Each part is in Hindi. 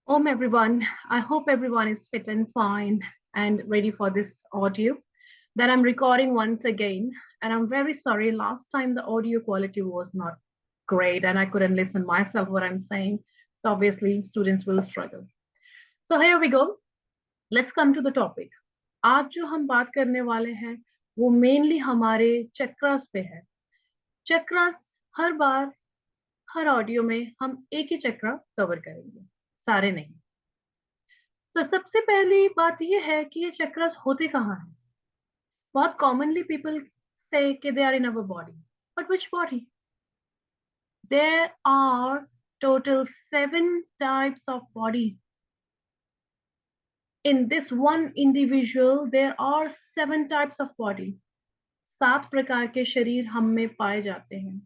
Everyone. I hope everyone is fit and fine and ready for this audio that I'm recording once again. And I'm very sorry, last time the audio quality was not great and I couldn't listen myself what I'm saying. So obviously students will struggle. So here we go. Let's come to the topic. आज जो हम बात करने वाले हैं वो मेनली हमारे चक्रास पे है. चक्रास हर बार हर ऑडियो में हम एक ही चक्र कवर करेंगे, सारे नहीं. तो सबसे पहली बात यह है कि ये चक्रास होते कहाँ हैं. बहुत कॉमनली पीपल से कि they are in our body, but which body? There are total 7 types of body. In this one individual there are 7 types of body. 7 प्रकार के शरीर हम में पाए जाते हैं.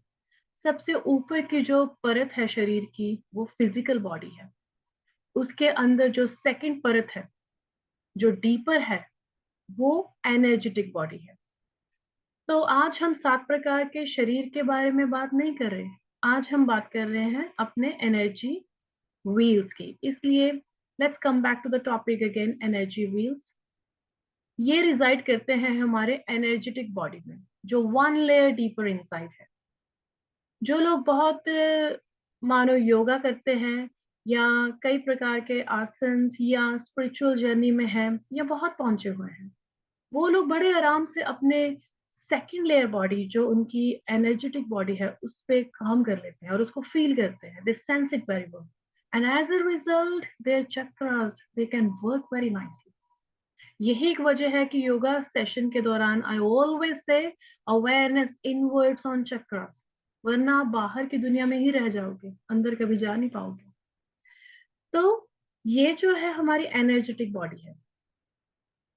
सबसे ऊपर की जो परत है शरीर की वो फिजिकल बॉडी है. उसके अंदर जो सेकंड परत है जो डीपर है वो एनर्जेटिक बॉडी है. तो आज हम 7 प्रकार के शरीर के बारे में बात नहीं कर रहे. आज हम बात कर रहे हैं अपने एनर्जी व्हील्स की. इसलिए let's come back to the topic again. Energy wheels ये रिजाइड करते हैं हमारे एनर्जेटिक बॉडी में जो 1 लेयर डीपर इनसाइड है. जो लोग बहुत मानो योगा करते हैं या कई प्रकार के आसन या स्पिरिचुअल जर्नी में हैं या बहुत पहुंचे हुए हैं, वो लोग बड़े आराम से अपने सेकंड लेयर बॉडी जो उनकी एनर्जेटिक बॉडी है उस पे काम कर लेते हैं और उसको फील करते हैं. They sense it very well and as a result their chakras they can work very nicely. यही एक वजह है कि योगा सेशन के दौरान I always say awareness inwards on chakras, वरना आप बाहर की दुनिया में ही रह जाओगे, अंदर कभी जा नहीं पाओगे. तो ये जो है हमारी एनर्जेटिक बॉडी है.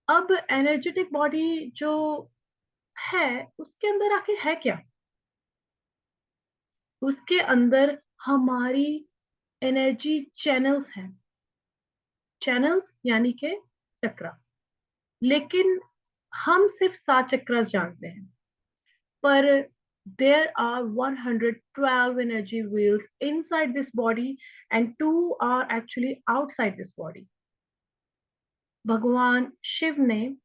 अब एनर्जेटिक बॉडी जो है उसके अंदर आखिर है क्या? उसके अंदर हमारी एनर्जी चैनल्स हैं. चैनल्स यानी के चक्रा. लेकिन हम सिर्फ 7 चक्रास जानते हैं, पर there are 112 energy wheels inside this body and 2 are actually outside this body. भगवान शिव ने,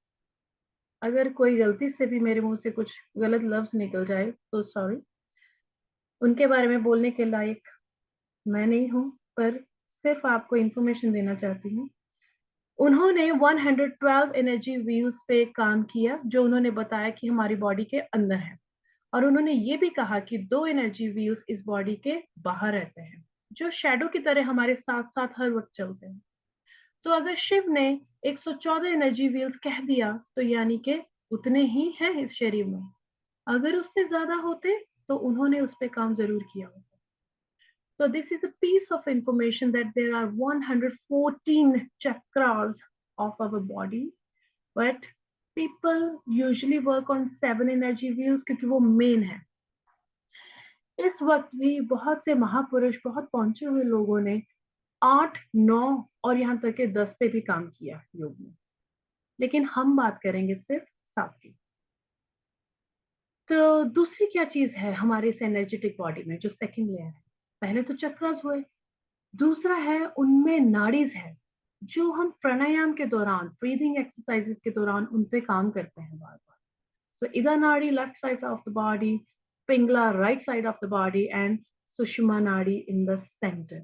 अगर कोई गलती से भी मेरे मुंह से कुछ गलत लफ्ज निकल जाए तो सॉरी, उनके बारे में बोलने के लायक मैं नहीं हूं, पर सिर्फ आपको इंफॉर्मेशन देना चाहती हूँ. उन्होंने 112 एनर्जी व्हील्स पे काम किया जो उन्होंने बताया कि हमारी बॉडी के अंदर है. और उन्होंने ये भी कहा कि 2 एनर्जी व्हील्स इस बॉडी के बाहर रहते हैं जो शैडो की तरह हमारे साथ साथ हर वक्त चलते हैं. तो अगर शिव ने 114 एनर्जी व्हील्स कह दिया तो यानी कि उतने ही हैं इस शरीर में. अगर उससे ज्यादा होते तो उन्होंने उस पर काम जरूर किया होता. So this is a piece of information that there are 114 chakras of our body, but people usually work on 7 energy wheels क्योंकि वो मेन है. इस वक्त भी बहुत से महापुरुष, बहुत पहुंचे हुए लोगों ने 8, 9 और यहाँ तक के 10 पे भी काम किया योग में, लेकिन हम बात करेंगे सिर्फ 7 की. तो दूसरी क्या चीज है हमारे इस एनर्जेटिक बॉडी में जो सेकंड लेयर है? पहले तो चक्रास हुए, दूसरा है उनमें नाड़ीज है जो हम प्राणायाम के दौरान, ब्रीदिंग एक्सरसाइजेस के दौरान उन पे काम करते हैं बार बार. So Ida nadi left side of the body, Pingala right side of the body and Sushumna Nadi in the center.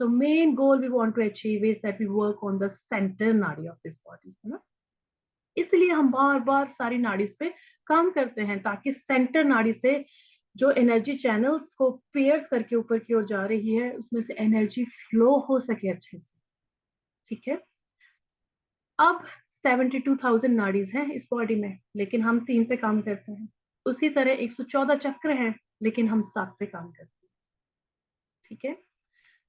So main goal we want to achieve is that we work on the center nadi of this body, है ना. इसलिए हम बार बार सारी नाड़ी पे काम करते हैं ताकि सेंटर नाड़ी से जो एनर्जी चैनल्स को पेयर्स करके ऊपर की ओर जा रही है उसमें से एनर्जी फ्लो हो सके अच्छे से. ठीक है. अब 72,000 नाड़ीज हैं इस बॉडी में, लेकिन हम 3 पे काम करते हैं. उसी तरह 114 चक्र हैं लेकिन हम 7 पे काम करते हैं. ठीक है.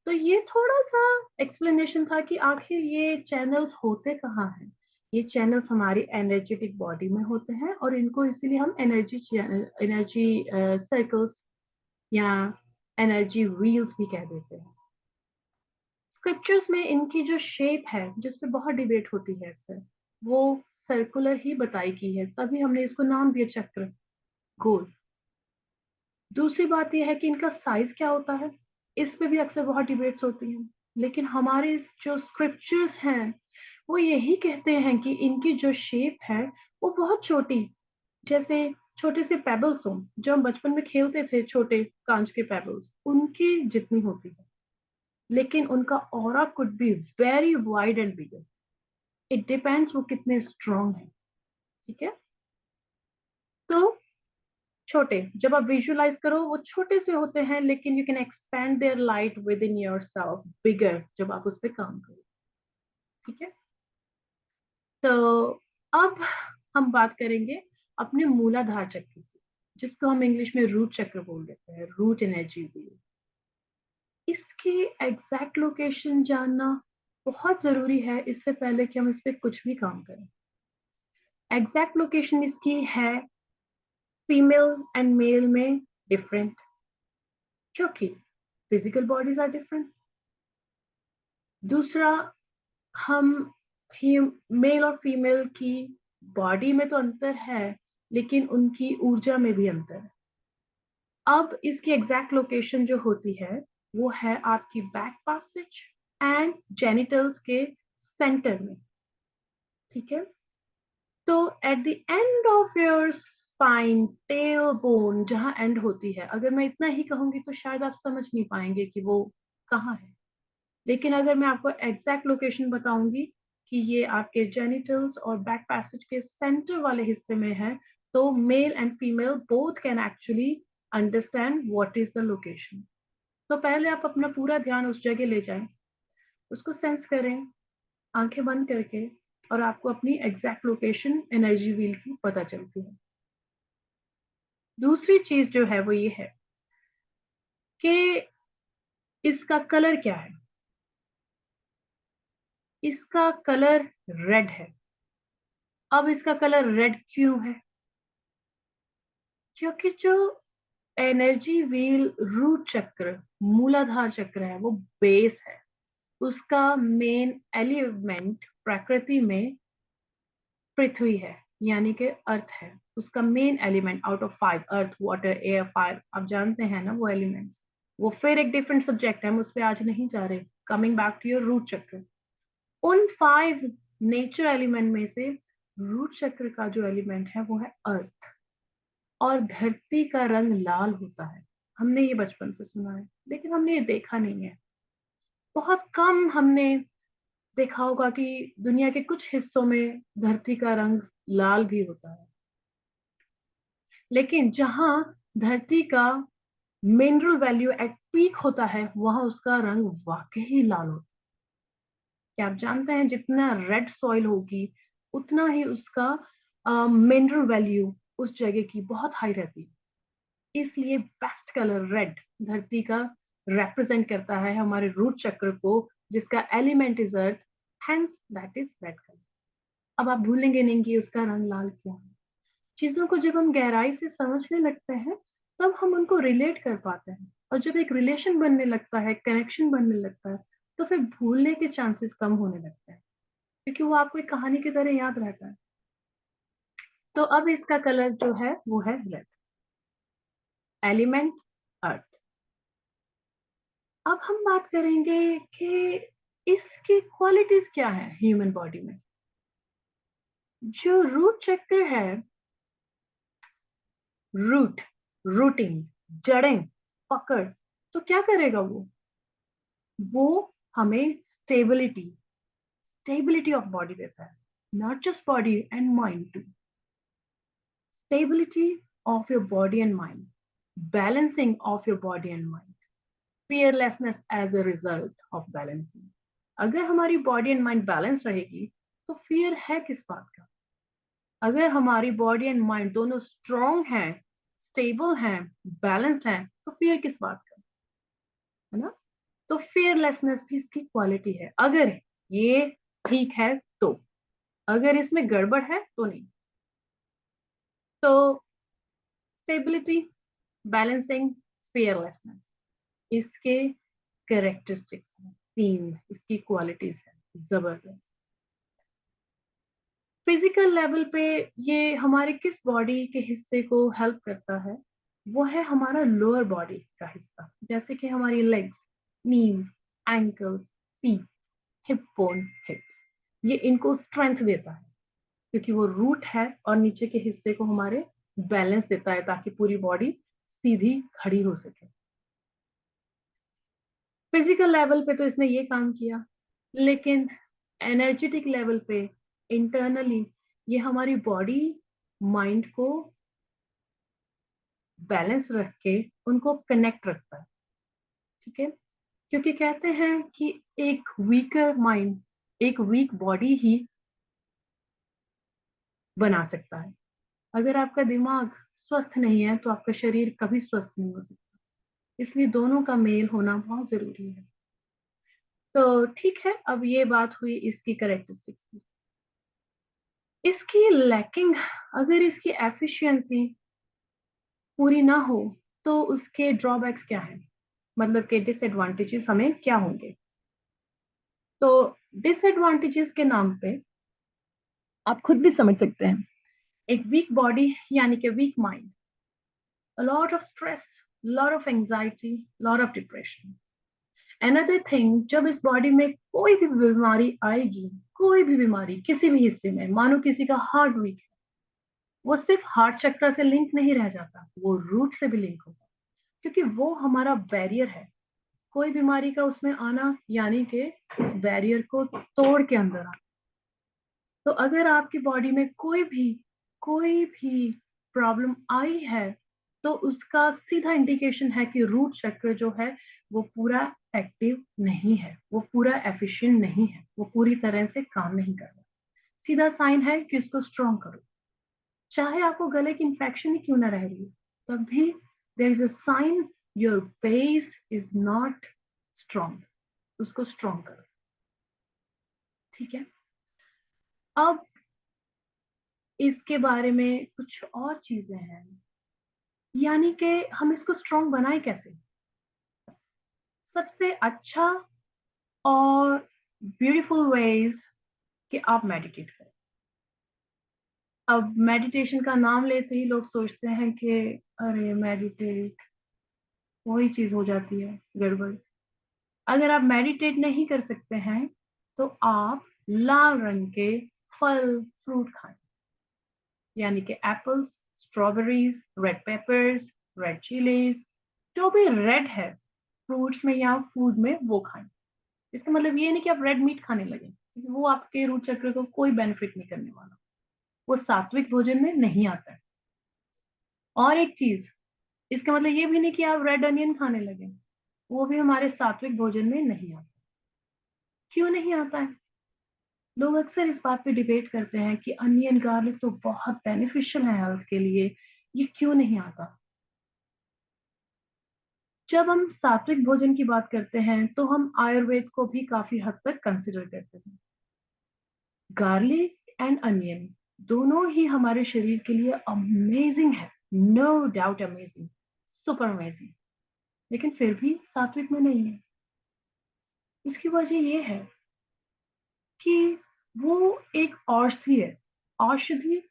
तो ये थोड़ा सा एक्सप्लेनेशन था कि आखिर ये चैनल्स होते कहाँ हैं. ये चैनल्स हमारी एनर्जेटिक बॉडी में होते हैं और इनको इसीलिए हम एनर्जी सर्कल्स या एनर्जी व्हील्स भी कह देते हैं. स्क्रिप्चर्स में इनकी जो शेप है जिसपे बहुत डिबेट होती है अक्सर, वो सर्कुलर ही बताई की है, तभी हमने इसको नाम दिया चक्र, गोल. दूसरी बात यह है कि इनका साइज क्या होता है, इस पे भी अक्सर बहुत डिबेट्स होती हैं. लेकिन हमारे जो स्क्रिप्चर्स हैं वो यही कहते हैं कि इनकी जो शेप है वो बहुत छोटी, जैसे छोटे से पेबल्स हों, जो हम बचपन में खेलते थे, छोटे कांच के पेबल्स उनकी जितनी होती है, लेकिन उनका aura could be very wide and bigger. It depends वो कितने स्ट्रॉन्ग हैं। ठीक है, तो छोटे जब आप विजुअलाइज करो वो छोटे से होते हैं, लेकिन you can expand their light within yourself bigger जब आप उस पर काम करो। ठीक है, तो अब हम बात करेंगे अपने मूलाधार चक्र की, जिसको हम इंग्लिश में रूट चक्र बोल देते हैं, रूट एनर्जी व्हील। इसकी एग्जैक्ट लोकेशन जानना बहुत जरूरी है इससे पहले कि हम इस पे कुछ भी काम करें। एग्जैक्ट लोकेशन इसकी है फीमेल एंड मेल में डिफरेंट, क्योंकि फिजिकल बॉडीज आर डिफरेंट। दूसरा, हम मेल और फीमेल की बॉडी में तो अंतर है, लेकिन उनकी ऊर्जा में भी अंतर है। अब इसकी एग्जैक्ट लोकेशन जो होती है वो है आपकी बैक पैसेज एंड जेनिटल्स के सेंटर में। ठीक है, तो at the end of your spine, tail bone जहां एंड होती है, अगर मैं इतना ही कहूंगी तो शायद आप समझ नहीं पाएंगे कि वो कहाँ है, लेकिन अगर मैं आपको एग्जैक्ट लोकेशन बताऊंगी कि ये आपके जेनिटल्स और बैक पैसेज के सेंटर वाले हिस्से में है, तो male and female both can actually understand what is the location. तो पहले आप अपना पूरा ध्यान उस जगह ले जाएं, उसको सेंस करें आंखें बंद करके, और आपको अपनी एग्जैक्ट लोकेशन एनर्जी व्हील की पता चलती है। दूसरी चीज जो है वो ये है कि इसका कलर क्या है। इसका कलर रेड है। अब इसका कलर रेड क्यों है? क्योंकि जो एनर्जी व्हील रूट चक्र, मूलाधार चक्र है, वो बेस है। उसका मेन एलिमेंट प्रकृति में पृथ्वी है, यानी कि अर्थ है। उसका main element out of five, earth water air fire, आप जानते हैं ना वो एलिमेंट्स। वो फिर एक डिफरेंट सब्जेक्ट है, हम उस पर आज नहीं जा रहे। Coming back to your root chakra, उन फाइव नेचर एलिमेंट में से रूट चक्र का जो एलिमेंट है वो है अर्थ। और धरती का रंग लाल होता है, हमने ये बचपन से सुना है, लेकिन हमने ये देखा नहीं है। बहुत कम हमने देखा होगा कि दुनिया के कुछ हिस्सों में धरती का रंग लाल भी होता है, लेकिन जहां धरती का मिनरल वैल्यू एट पीक होता है वहां उसका रंग वाकई लाल होता है। क्या आप जानते हैं जितना रेड सॉइल होगी उतना ही उसका मिनरल वैल्यू उस जगह की बहुत हाई रहती है। इसलिए बेस्ट कलर रेड धरती का रिप्रेजेंट करता है हमारे रूट चक्र को, जिसका element is earth, hence that is red colour. अब आप भूलेंगे नहीं कि उसका रंग लाल क्यों है। चीजों को जब हम गहराई से समझने लगते हैं तब हम उनको रिलेट कर पाते हैं, और जब एक रिलेशन बनने लगता है, कनेक्शन बनने लगता है, तो फिर भूलने के चांसेस कम होने लगते हैं, क्योंकि वो आपको एक कहानी की तरह याद रहता है। तो अब इसका कलर जो है वो है रेड, एलिमेंट अर्थ। अब हम बात करेंगे कि इसकी क्वालिटीज क्या है ह्यूमन बॉडी में। जो रूट चक्र है, रूट, रूटिंग, जड़ें, पकड़, तो क्या करेगा वो हमें स्टेबिलिटी, स्टेबिलिटी ऑफ बॉडी देता है, not just body and mind too. Stability of your body and mind, balancing of your body and mind, fearlessness as a result of balancing। अगर हमारी बॉडी एंड माइंड बैलेंस रहेगी तो फियर है किस बात का। अगर हमारी बॉडी एंड माइंड दोनों स्ट्रॉन्ग हैं, स्टेबल हैं, बैलेंस्ड हैं, तो फियर किस बात का, है ना। तो फियरलेसनेस भी इसकी क्वालिटी है, अगर ये ठीक है तो। अगर इसमें गड़बड़ है तो नहीं। तो स्टेबिलिटी, बैलेंसिंग, फियरलेसनेस, इसके कैरेक्टरिस्टिक्स हैं, तीन इसकी क्वालिटीज है जबरदस्त। फिजिकल लेवल पे ये हमारे किस बॉडी के हिस्से को हेल्प करता है, वो है हमारा लोअर बॉडी का हिस्सा, जैसे कि हमारी लेग्स, नीज, एंकल्स, पी, हिप बोन, हिप्स, ये इनको स्ट्रेंथ देता है क्योंकि वो रूट है और नीचे के हिस्से को हमारे बैलेंस देता है ताकि पूरी बॉडी सीधी खड़ी हो सके। फिजिकल लेवल पे तो इसने ये काम किया, लेकिन एनर्जेटिक लेवल पे, इंटरनली, ये हमारी बॉडी माइंड को बैलेंस रख के उनको कनेक्ट रखता है। ठीक है, क्योंकि कहते हैं कि एक वीकर माइंड एक वीक बॉडी ही बना सकता है। अगर आपका दिमाग स्वस्थ नहीं है तो आपका शरीर कभी स्वस्थ नहीं हो सकता। इसलिए दोनों का मेल होना बहुत जरूरी है। तो ठीक है, अब ये बात हुई इसकी करेक्टरिस्टिक्स की। इसकी लैकिंग, अगर इसकी एफिशिएंसी पूरी ना हो तो उसके ड्रॉबैक्स क्या है, मतलब के डिसएडवांटेजेस हमें क्या होंगे। तो डिसएडवांटेजेस के नाम पे आप खुद भी समझ सकते हैं। एक वीक बॉडी यानी कि weak mind, a lot of stress, lot of anxiety, lot of depression. Another thing, जब इस बॉडी में कोई भी बीमारी आएगी, कोई भी बीमारी किसी भी हिस्से में, मानो किसी का हार्ट वीक है, वो सिर्फ हार्ट चक्र से लिंक नहीं रह जाता, वो रूट से भी लिंक होगा, क्योंकि वो हमारा बैरियर है। कोई बीमारी का उसमें आना यानी कि उस बैरियर को तोड़ के अंदर आना। तो अगर आपकी बॉडी में कोई भी प्रॉब्लम आई है तो उसका सीधा इंडिकेशन है कि रूट चक्र जो है वो पूरा एक्टिव नहीं है, वो पूरा एफिशिएंट नहीं है, वो पूरी तरह से काम नहीं कर रहा। सीधा साइन है कि उसको स्ट्रॉन्ग करो। चाहे आपको गले की इंफेक्शन ही क्यों ना रह रही हो, तब भी there is a sign your base is not strong, उसको स्ट्रॉन्ग करो। ठीक है, अब इसके बारे में कुछ और चीजें हैं, यानी कि हम इसको स्ट्रॉन्ग बनाए कैसे। सबसे अच्छा और ब्यूटीफुल वेज कि आप मेडिटेट करें। अब मेडिटेशन का नाम लेते ही लोग सोचते हैं कि अरे मेडिटेट, वही चीज हो जाती है गड़बड़। अगर आप मेडिटेट नहीं कर सकते हैं तो आप लाल रंग के फल फ्रूट खाएं, यानी कि apples, strawberries, red papers, red chillies, जो भी रेड है फ्रूट्स में या फूड में वो खाएं। इसका मतलब ये नहीं कि आप रेड मीट खाने लगे, क्योंकि वो आपके रूट चक्र को कोई बेनिफिट नहीं करने वाला, वो सात्विक भोजन में नहीं आता है। और एक चीज, इसका मतलब ये भी नहीं कि आप रेड अनियन खाने लगे, वो भी हमारे सात्विक भोजन में नहीं आता। क्यों नहीं आता है? लोग अक्सर इस बात पे डिबेट करते हैं कि अनियन गार्लिक तो बहुत बेनिफिशियल है हेल्थ के लिए, ये क्यों नहीं आता। जब हम सात्विक भोजन की बात करते हैं तो हम आयुर्वेद को भी काफी हद तक कंसिडर करते हैं। गार्लिक एंड अनियन दोनों ही हमारे शरीर के लिए अमेजिंग है, no doubt amazing, super amazing, लेकिन फिर भी सात्विक में नहीं है। इसकी वजह ये है कि वो एक औषधि है, औषधि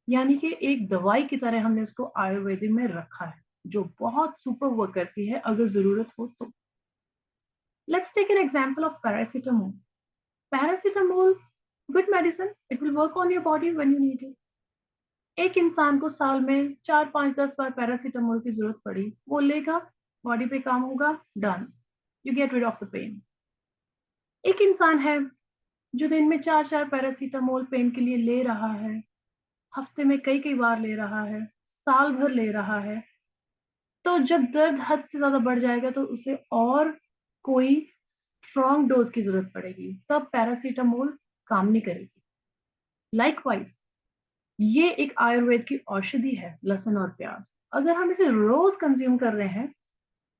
यानी कि एक दवाई की तरह हमने उसको आयुर्वेदिक में रखा है, जो बहुत सुपर वर्क करती है अगर जरूरत हो तो। Let's take an example of paracetamol. Paracetamol, good medicine, it will work on your body when you need it. एक इंसान को साल में 4 5 10 बार पैरासीटामोल की जरूरत पड़ी, वो लेगा, बॉडी पे काम होगा, done, you get rid of the pain. एक इंसान है जो दिन में 4 4 पैरासीटामोल पेन के लिए ले रहा है, हफ्ते में कई कई बार ले रहा है, साल भर ले रहा है, तो जब दर्द हद से ज्यादा बढ़ जाएगा तो उसे और कोई स्ट्रॉन्ग डोज की जरूरत पड़ेगी, तब पैरासीटामोल काम नहीं करेगी। लाइकवाइज ये एक आयुर्वेद की औषधि है, लहसुन और प्याज। अगर हम इसे रोज कंज्यूम कर रहे हैं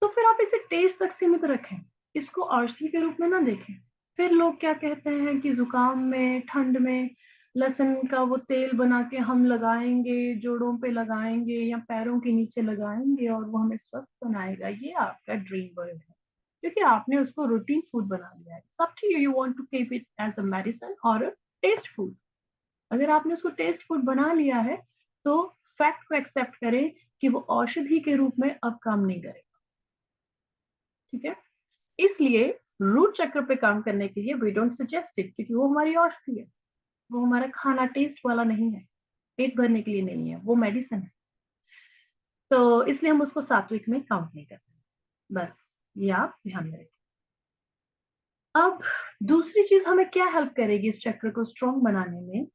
तो फिर आप इसे टेस्ट तक सीमित रखें, इसको औषधि के रूप में ना देखें। फिर लोग क्या कहते हैं कि जुकाम में, ठंड में लहसुन का वो तेल बना के हम लगाएंगे, जोड़ों पे लगाएंगे या पैरों के नीचे लगाएंगे और वो हमें स्वस्थ बनाएगा। ये आपका ड्रीम वर्ल्ड है, क्योंकि आपने उसको रूटीन फूड बना लिया है। सब to you, you want to keep it as a medicine और अ टेस्ट फूड। अगर आपने उसको टेस्ट फूड बना लिया है तो फैक्ट को एक्सेप्ट करें कि वो औषधि के रूप में अब काम नहीं करेगा। ठीक है, इसलिए रूट चक्र पे काम करने के लिए वी डोंट सजेस्ट इट, क्योंकि वो हमारी औषधि है, वो हमारा खाना टेस्ट वाला नहीं है, पेट भरने के लिए नहीं है, वो मेडिसिन है। तो इसलिए हम उसको सात्विक में काउंट नहीं करते। बस ये आप ध्यान में रखें। अब दूसरी चीज हमें क्या हेल्प करेगी इस चक्र को स्ट्रॉन्ग बनाने में?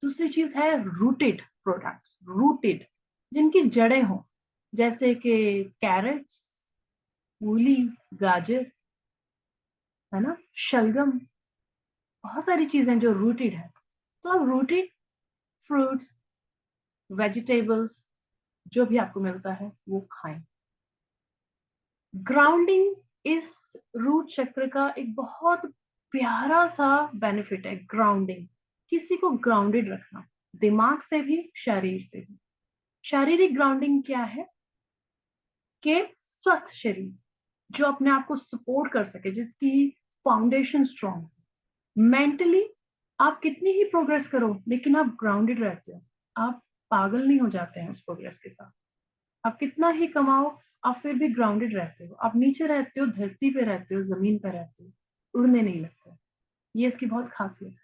दूसरी चीज है रूटेड प्रोडक्ट्स, रूटेड जिनकी जड़ें हों, जैसे कि कैरेट्स, मूली, गाजर, है ना, शलगम, बहुत सारी चीजें जो रूटेड है। तो आप रूटेड फ्रूट्स, वेजिटेबल्स जो भी आपको मिलता है वो खाएं। ग्राउंडिंग इस रूट चक्र का एक बहुत प्यारा सा बेनिफिट है। ग्राउंडिंग, किसी को ग्राउंडेड रखना, दिमाग से भी शरीर से भी। शारीरिक ग्राउंडिंग क्या है? कि स्वस्थ शरीर जो अपने आप को सपोर्ट कर सके, जिसकी फाउंडेशन स्ट्रांग। मेंटली आप कितनी ही प्रोग्रेस करो लेकिन आप ग्राउंडेड रहते हो, आप पागल नहीं हो जाते हैं उस प्रोग्रेस के साथ। आप कितना ही कमाओ, आप फिर भी ग्राउंडेड रहते हो, आप नीचे रहते हो, धरती पे रहते हो, जमीन पे रहते हो, उड़ने नहीं लगते। ये इसकी बहुत खासियत है।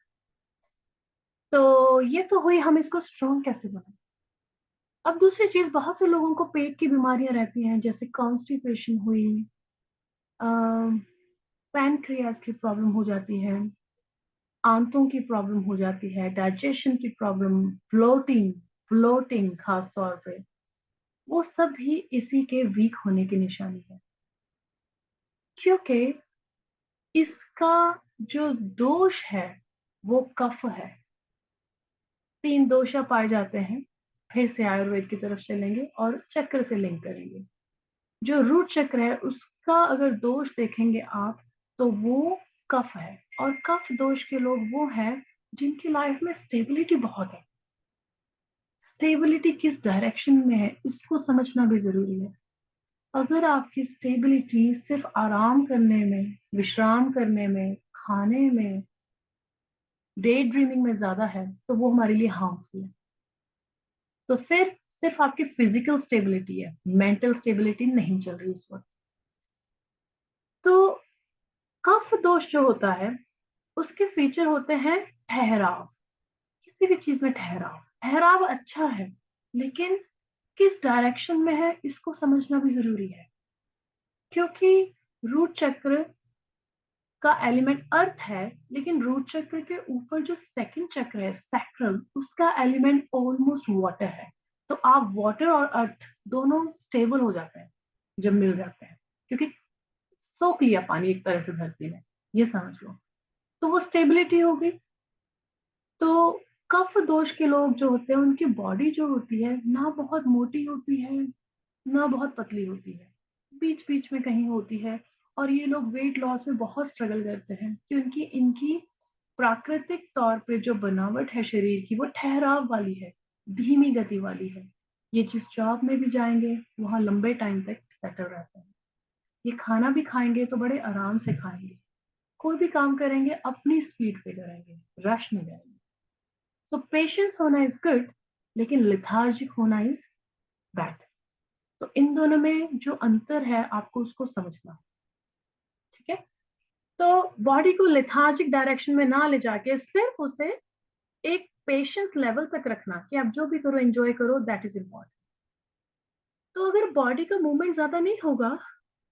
तो ये तो हुई हम इसको स्ट्रॉन्ग कैसे बनाए। अब दूसरी चीज, बहुत से लोगों को पेट की बीमारियां रहती हैं, जैसे कॉन्स्टिपेशन हुई, पैनक्रियाज की प्रॉब्लम हो जाती है, आंतों की प्रॉब्लम हो जाती है, डाइजेशन की प्रॉब्लम, ब्लोटिंग, ब्लोटिंग खास तौर पे, वो सब भी इसी के वीक होने की निशानी है। क्योंकि इसका जो दोष है वो कफ है। 3 दोषा पाए जाते हैं, फिर से आयुर्वेद की तरफ चलेंगे और चक्र से लिंक करेंगे। जो रूट चक्र है उसका अगर दोष देखेंगे आप, तो वो कफ है। और कफ दोष के लोग वो हैं जिनकी लाइफ में स्टेबिलिटी बहुत है। स्टेबिलिटी किस डायरेक्शन में है इसको समझना भी जरूरी है। अगर आपकी स्टेबिलिटी सिर्फ आराम करने में, विश्राम करने में, खाने में, डे ड्रीमिंग में ज्यादा है, तो वो हमारे लिए हार्मफुल है। तो फिर सिर्फ आपकी फिजिकल स्टेबिलिटी है, मेंटल स्टेबिलिटी नहीं चल रही इस वक्त। तो कफ दोष जो होता है उसके फीचर होते हैं ठहराव। किसी भी चीज में ठहराव, ठहराव अच्छा है, लेकिन किस डायरेक्शन में है इसको समझना भी जरूरी है। क्योंकि रूट चक्र का एलिमेंट अर्थ है, लेकिन रूट चक्र के ऊपर जो सेकंड चक्र है सैक्रल, उसका एलिमेंट ऑलमोस्ट वाटर है। तो आप वाटर और अर्थ दोनों स्टेबल हो जाते हैं जब मिल जाते हैं, क्योंकि सोख लिया पानी एक तरह से धरती ने, ये समझ लो। तो वो स्टेबिलिटी होगी। तो कफ दोष के लोग जो होते हैं उनकी बॉडी जो होती है ना बहुत मोटी होती है ना बहुत पतली होती है, बीच बीच में कहीं होती है। और ये लोग वेट लॉस में बहुत स्ट्रगल करते हैं क्योंकि इनकी प्राकृतिक तौर पे जो बनावट है शरीर की वो ठहराव वाली है, धीमी गति वाली है। ये जिस जॉब में भी जाएंगे वहां लंबे टाइम तक सेटल रहते हैं। ये खाना भी खाएंगे तो बड़े आराम से खाएंगे, कोई भी काम करेंगे अपनी स्पीड पे करेंगे, रश नहीं करेंगे। सो पेशेंस होना इज गुड, लेकिन लिथार्जिक होना इज बैड। तो इन दोनों में जो अंतर है आपको उसको समझना, ठीक है। तो बॉडी को लेथार्जिक डायरेक्शन में ना ले जाके सिर्फ उसे एक पेशेंस लेवल तक रखना कि आप जो भी करो एंजॉय करो, दैट इज इम्पोर्टेंट। तो अगर बॉडी का मूवमेंट ज्यादा नहीं होगा,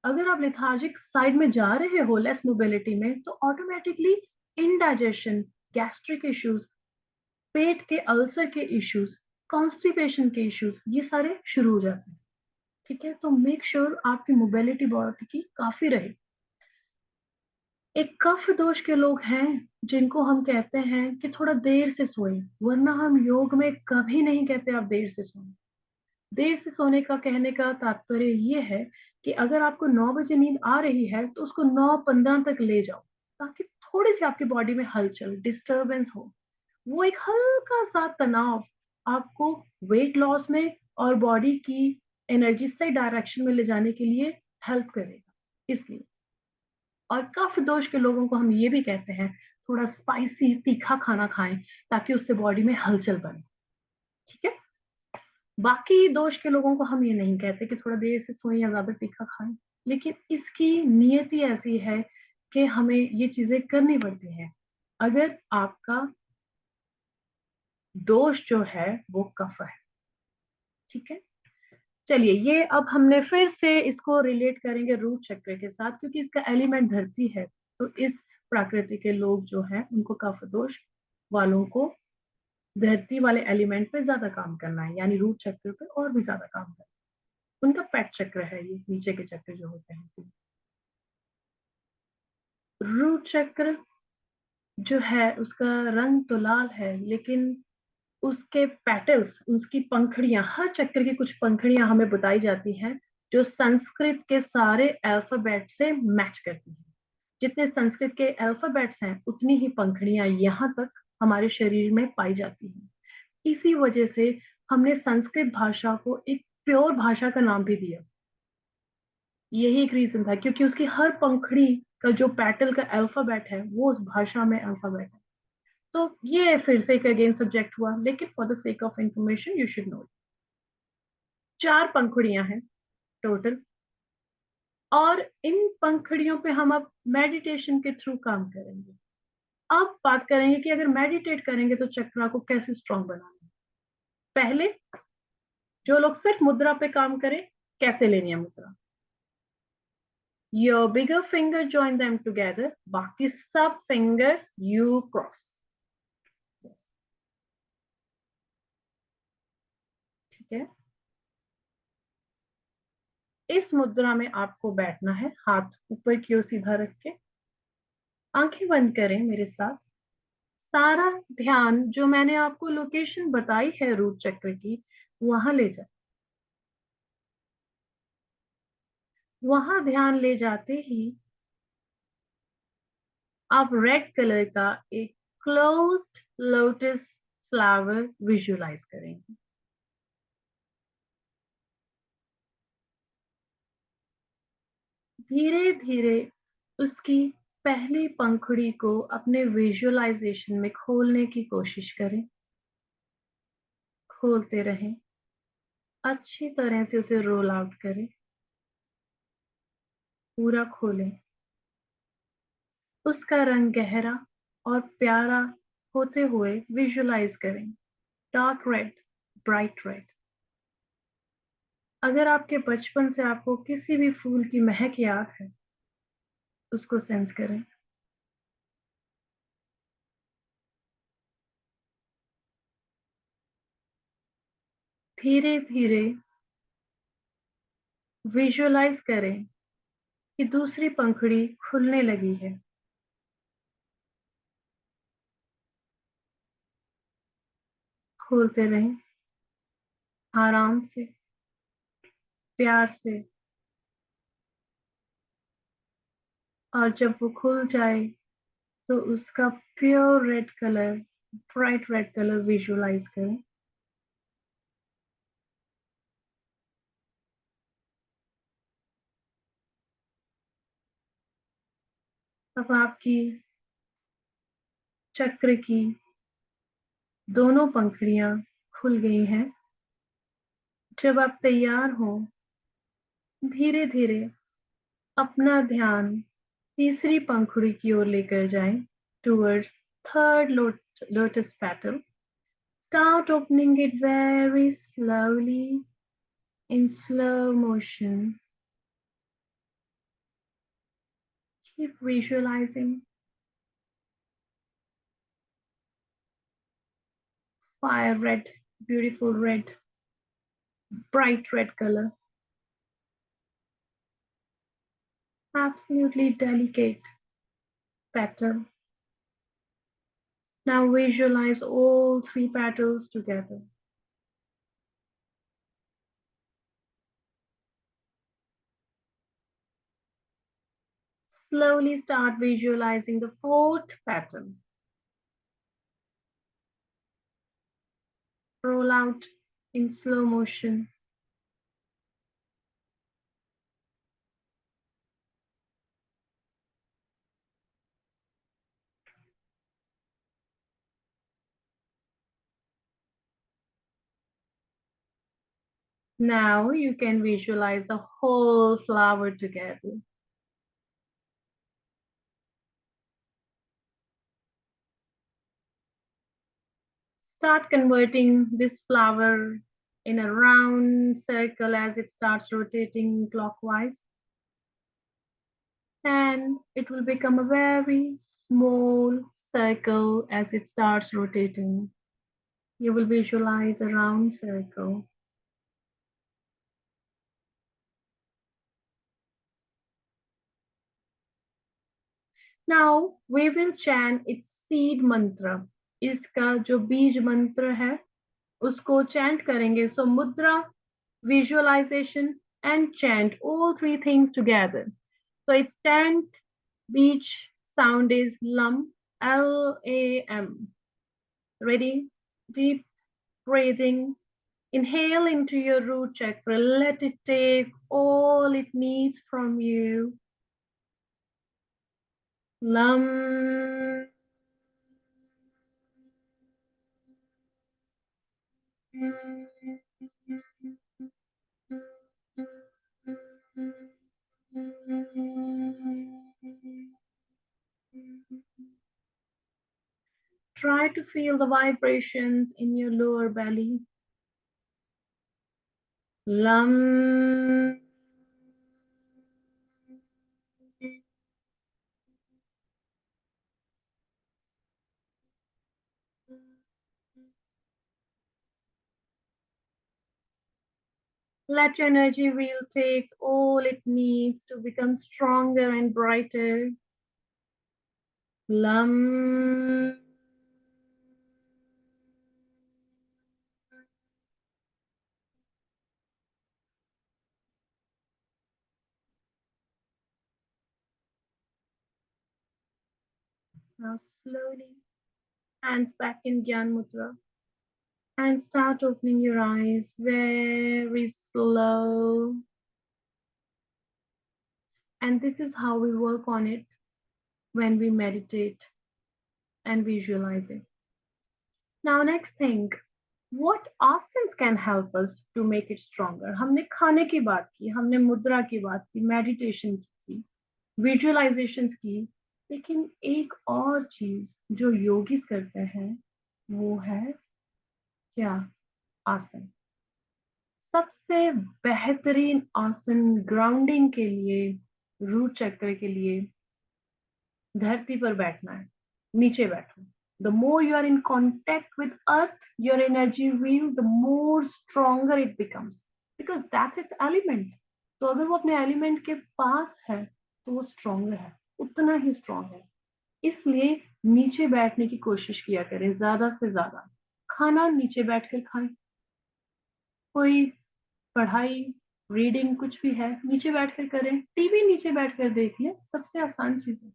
अगर आप लेथार्जिक साइड में जा रहे हो, लेस मोबिलिटी में, तो ऑटोमेटिकली इनडाइजेशन, गैस्ट्रिक इश्यूज, पेट के अल्सर के इश्यूज, कॉन्स्टिपेशन के इश्यूज, ये सारे शुरू हो जाते हैं। ठीक है, तो मेक श्योर आपकी मोबिलिटी बॉडी की काफी रहे। एक कफ दोष के लोग हैं जिनको हम कहते हैं कि थोड़ा देर से सोएं, वरना हम योग में कभी नहीं कहते आप देर से सोएं। देर से सोने का कहने का तात्पर्य ये है कि अगर आपको 9 बजे नींद आ रही है तो उसको 9:15 तक ले जाओ, ताकि थोड़ी सी आपकी बॉडी में हलचल, डिस्टरबेंस हो। वो एक हल्का सा तनाव आपको वेट लॉस में और बॉडी की एनर्जी सही डायरेक्शन में ले जाने के लिए हेल्प करेगा, इसलिए। और कफ दोष के लोगों को हम ये भी कहते हैं थोड़ा स्पाइसी तीखा खाना खाएं, ताकि उससे बॉडी में हलचल बने, ठीक है। बाकी दोष के लोगों को हम ये नहीं कहते कि थोड़ा देर से सोएं या ज्यादा तीखा खाएं। लेकिन इसकी नियति ऐसी है कि हमें ये चीजें करनी पड़ती हैं। अगर आपका दोष जो है वो कफ है, ठीक है। चलिए, ये अब हमने फिर से इसको रिलेट करेंगे रूट चक्र के साथ, क्योंकि इसका एलिमेंट धरती है। तो इस प्रकृति के लोग जो हैं उनको कफ दोष वालों को धरती वाले एलिमेंट पे ज्यादा काम करना है, यानी रूट चक्र पे और भी ज्यादा काम करना है। उनका पेट चक्र है ये, नीचे के चक्र जो होते हैं। रूट चक्र जो है उसका रंग तो लाल है, लेकिन उसके पेटल्स, उसकी पंखड़ियां, हर चक्र की कुछ पंखड़ियां हमें बताई जाती हैं जो संस्कृत के सारे अल्फाबेट से मैच करती हैं। जितने संस्कृत के अल्फाबेट्स हैं उतनी ही पंखड़ियां यहाँ तक हमारे शरीर में पाई जाती हैं। इसी वजह से हमने संस्कृत भाषा को एक प्योर भाषा का नाम भी दिया। यही एक रीजन था, क्योंकि उसकी हर पंखड़ी का जो पेटल का अल्फाबेट है वो उस भाषा में अल्फाबेट है। तो ये फिर से एक अगेन सब्जेक्ट हुआ, लेकिन for the sake of information you should know. 4 पंखुड़ियां हैं टोटल, और इन पंखुड़ियों पे हम अब मेडिटेशन के थ्रू काम करेंगे। अब बात करेंगे कि अगर मेडिटेट करेंगे तो चक्रा को कैसे स्ट्रांग बनाना है। पहले जो लोग सिर्फ मुद्रा पे काम करें, कैसे लेनी है मुद्रा। Your bigger finger join them together, बाकी सब फिंगर्स यू क्रॉस। ठीक है। इस मुद्रा में आपको बैठना है, हाथ ऊपर की ओर सीधा रख के। आंखें बंद करें मेरे साथ। सारा ध्यान जो मैंने आपको लोकेशन बताई है रूट चक्र की, वहां ले जाए। वहां ध्यान ले जाते ही आप रेड कलर का एक क्लोज्ड लोटस फ्लावर विजुलाइज करेंगे। धीरे धीरे उसकी पहली पंखुड़ी को अपने विजुअलाइजेशन में खोलने की कोशिश करें। खोलते रहें, अच्छी तरह से उसे रोल आउट करें, पूरा खोलें। उसका रंग गहरा और प्यारा होते हुए विजुलाइज करें। Dark red, bright red. अगर आपके बचपन से आपको किसी भी फूल की महक याद है, उसको सेंस करें। धीरे धीरे विजुलाइज करें कि दूसरी पंखुड़ी खुलने लगी है। खोलते रहें, आराम से, प्यार से। और जब वो खुल जाए तो उसका pure red colour, bright red colour visualise करें। अब आपकी चक्र की दोनों पंखुड़ियां खुल गई हैं। जब आप तैयार हो, धीरे धीरे अपना ध्यान तीसरी पंखुड़ी की ओर लेकर जाएं, towards third lotus petal. Start opening it very slowly in slow motion. Keep visualizing fire red, beautiful red, bright red color, absolutely delicate petal. Now visualize all 3 petals together. Slowly start visualizing the 4th petal. Roll out in slow motion. Now you can visualize the whole flower together. Start converting this flower in a round circle as it starts rotating clockwise. And it will become a very small circle as it starts rotating. You will visualize a round circle. Now we will chant its seed mantra. इसका जो बीज मंत्र है उसको chant करेंगे. So mudra, visualization and chant, all three things together. So its chant beach sound is LAM, L-A-M. Ready? Deep breathing. Inhale into your root chakra. Let it take all it needs from you. LAM. Try to feel the vibrations in your lower belly. LAM. Let your energy wheel takes all it needs to become stronger and brighter. LAM. Now slowly, hands back in Gyan Mudra. And start opening your eyes very slow. And this is how we work on it when we meditate and visualize it. Now next thing, what asanas can help us to make it stronger? हमने खाने की बात की, हमने मुद्रा की बात की, मेडिटेशन की, विजुअलाइजेशंस की, लेकिन एक और चीज जो योगीज करते हैं वो है क्या? आसन. सबसे बेहतरीन आसन ग्राउंडिंग के लिए, रूट चक्र के लिए धरती पर बैठना है. नीचे बैठो. The more you are in contact with earth, your energy wheel, the more stronger it becomes. Because that's its element. तो अगर वो अपने एलिमेंट के पास है तो वो स्ट्रॉन्ग है, उतना ही स्ट्रॉन्ग है. इसलिए नीचे बैठने की कोशिश किया करें ज्यादा से ज्यादा. खाना नीचे बैठकर खाएं. कोई पढ़ाई, रीडिंग कुछ भी है नीचे बैठकर करें. टीवी नीचे बैठकर देख लें, सबसे आसान चीज है.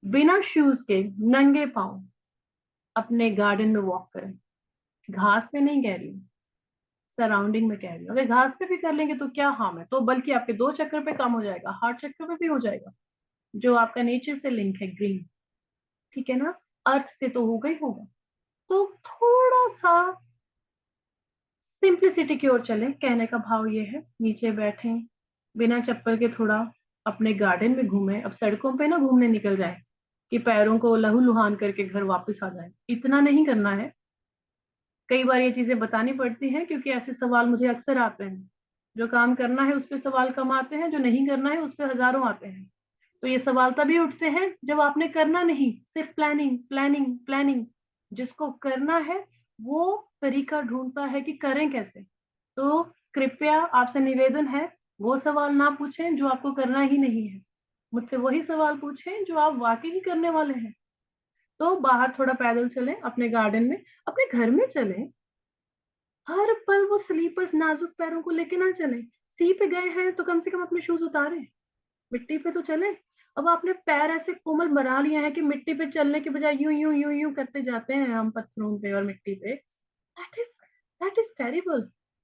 बिना शूज के नंगे पांव अपने गार्डन में वॉक करें. घास पे नहीं कह रही हूँ, सराउंडिंग में कह रही हूँ. अगर घास पे भी कर लेंगे तो क्या हार्म है, तो बल्कि आपके 2 चक्कर पे काम हो जाएगा, हार्ट चक्कर पे भी हो जाएगा, जो आपका नेचर से लिंक है ग्रीन. ठीक है ना? अर्थ से तो होगा ही होगा. तो थोड़ा सा सिंप्लिसिटी की ओर चलें. कहने का भाव ये है, नीचे बैठें, बिना चप्पल के थोड़ा अपने गार्डन में घूमें. अब सड़कों पे ना घूमने निकल जाए कि पैरों को लहूलुहान करके घर वापस आ जाए, इतना नहीं करना है. कई बार ये चीजें बतानी पड़ती हैं क्योंकि ऐसे सवाल मुझे अक्सर आते हैं. जो काम करना है उस पर सवाल कम आते हैं, जो नहीं करना है उस पर हजारों आते हैं. तो ये सवाल तभी उठते हैं जब आपने करना नहीं, सिर्फ प्लानिंग प्लानिंग प्लानिंग. जिसको करना है वो तरीका ढूंढता है कि करें कैसे. तो कृपया आपसे निवेदन है, वो सवाल ना पूछें जो आपको करना ही नहीं है. मुझसे वही सवाल पूछें जो आप वाकई ही करने वाले हैं. तो बाहर थोड़ा पैदल चलें, अपने गार्डन में, अपने घर में चलें. हर पल वो स्लीपर्स नाजुक पैरों को लेके ना चलें. सी पे गए हैं तो कम से कम अपने शूज उतारें, मिट्टी पे तो चलें. अब आपने पैर ऐसे कोमल बना लिए हैं कि मिट्टी पे चलने के बजाय यूं यूं यूं यूं करते जाते हैं हम पत्थरों पे और मिट्टी पे. That is terrible.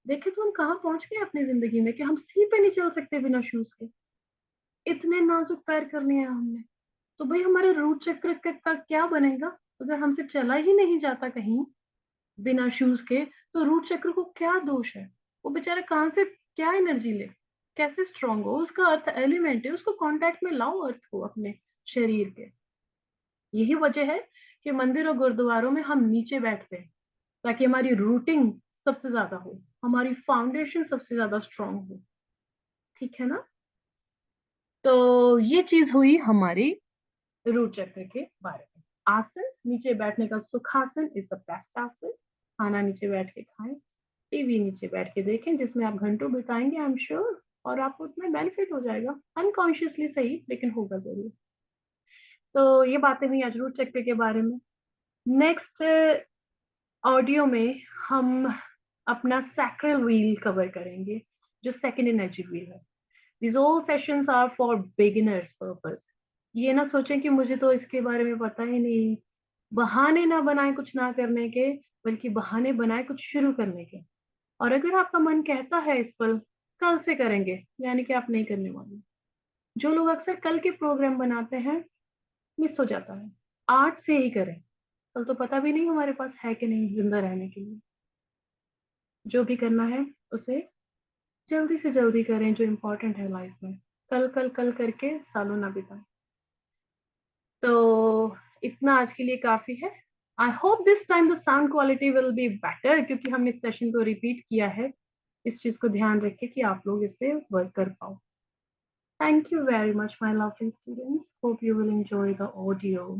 देखे तो हम कहाँ पहुंच गए अपनी जिंदगी में कि हम सी पे नहीं चल सकते बिना शूज के. इतने नाजुक पैर कर लिए हैं हमने. तो भाई हमारे रूट चक्र का क्या बनेगा अगर हमसे चला ही नहीं जाता कहीं बिना शूज के. तो रूट चक्र को क्या दोष है? वो बेचारा कहाँ से क्या एनर्जी ले, कैसे स्ट्रांग हो? उसका अर्थ एलिमेंट है, उसको कांटेक्ट में लाओ अर्थ को अपने शरीर के। यही वजह है कि मंदिर और गुरुद्वारों में हम नीचे बैठते हैं, ताकि हमारी रूटिंग सबसे ज्यादा हो, हमारी फाउंडेशन सबसे ज्यादा स्ट्रांग हो। ठीक है ना? तो ये चीज हुई हमारी रूट चक्र के बारे में। आसन, नीचे बैठने का सुखासन इज द बेस्ट आसन। खाना नीचे बैठ के खाएं, टीवी नीचे बैठ के देखें, जिसमें आप घंटों बिताएंगे, आई एम श्योर, और आपको उतना बेनिफिट हो जाएगा, अनकॉन्शियसली सही, लेकिन होगा जरूर। तो ये बातें हुई आज रूट चक्र के बारे में। नेक्स्ट ऑडियो में हम अपना सैक्रल व्हील कवर करेंगे, जो सेकंड एनर्जी व्हील है। These all sessions are for beginners purpose. ये ना सोचें कि मुझे तो इसके बारे में पता ही नहीं। बहाने ना बनाए कुछ ना करने के, बल्कि बहाने बनाए कुछ शुरू करने के। और अगर आपका मन कहता है इस पल कल से करेंगे, यानी कि आप नहीं करने वाले। जो लोग अक्सर कल के प्रोग्राम बनाते हैं, मिस हो जाता है। आज से ही करें, कल तो पता भी नहीं हमारे पास है कि नहीं जिंदा रहने के लिए। जो भी करना है उसे जल्दी से जल्दी करें, जो इम्पोर्टेंट है लाइफ में। कल कल कल करके सालों ना बिताएं। तो इतना आज के लिए काफी है। I hope this time the sound quality will be better, क्योंकि हमने इस सेशन को रिपीट किया है। इस चीज को ध्यान रखें कि आप लोग इस पे वर्क कर पाओ। Thank you very much my lovely students, hope you will enjoy the audio.